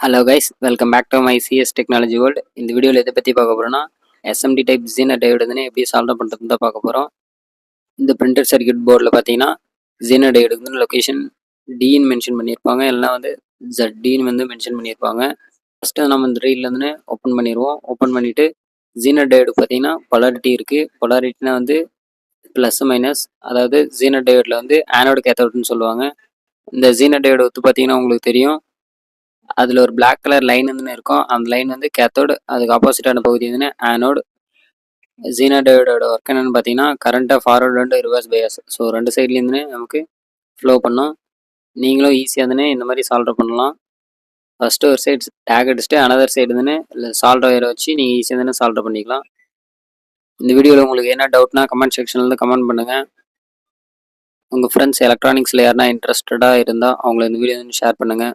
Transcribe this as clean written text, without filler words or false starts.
Hello guys, welcome back to my CS technology world. இந்த வீடியோவில் எதை பற்றி பார்க்க போகிறோன்னா, எஸ்எம்டி டைப் ஜீனர் டயோடு வந்து எப்படி சால்வ் பண்ணுறது தான் பார்க்க போகிறோம். இந்த பிரிண்டட் சர்க்யூட் போர்டில் பார்த்தீங்கன்னா ஜீனர் டயோடுக்கு வந்து லொக்கேஷன் டின்னு மென்ஷன் பண்ணியிருப்பாங்க, இல்லைனா வந்து ஜட்டின்னு வந்து மென்ஷன் பண்ணியிருப்பாங்க. ஃபஸ்ட்டு நம்ம இந்த ரீலில் வந்து ஓப்பன் பண்ணிடுவோம். ஓப்பன் பண்ணிவிட்டு ஜீனர் டயோடு பார்த்தீங்கன்னா பொலாரிட்டி இருக்குது. பொலாரிட்டினா வந்து ப்ளஸ் மைனஸ், அதாவது ஜீனர் டயோடில் வந்து ஆனோடு கேத்தோடுன்னு சொல்லுவாங்க. இந்த ஜீனர் டயோடு வந்து பார்த்தீங்கன்னா உங்களுக்கு தெரியும், அதில் ஒரு பிளாக் கலர் லைன் வந்து இருக்கும். அந்த லைன் வந்து கேத்தோடு, அதுக்கு ஆப்போசிட்டான பகுதி வந்து ஆனோடு. ஜீனர் டயோடோட ஒர்க் என்னென்னு பார்த்தீங்கன்னா, கரண்ட்டை forward and reverse bias, so ரெண்டு சைட்லேருந்து நமக்கு ஃப்ளோ பண்ணும். நீங்களும் ஈஸியாக இருந்துன்னு இந்த மாதிரி சால்வ் பண்ணலாம். ஃபஸ்ட்டு ஒரு சைடு டேக் அடிச்சுட்டு அனதர் சைடு இருந்துன்னு இல்லை சால்வ் ஒயரை வச்சு நீங்கள் ஈஸியாக இருந்துன்னு சால்வ் பண்ணிக்கலாம். இந்த வீடியோவில் உங்களுக்கு என்ன டவுட்னா கமெண்ட் செக்ஷன்லேருந்து கமெண்ட் பண்ணுங்கள். உங்கள் ஃப்ரெண்ட்ஸ் எலக்ட்ரானிக்ஸில் யாருனா இன்ட்ரெஸ்டடாக இருந்தால் அவங்கள இந்த வீடியோ வந்து ஷேர் பண்ணுங்கள்.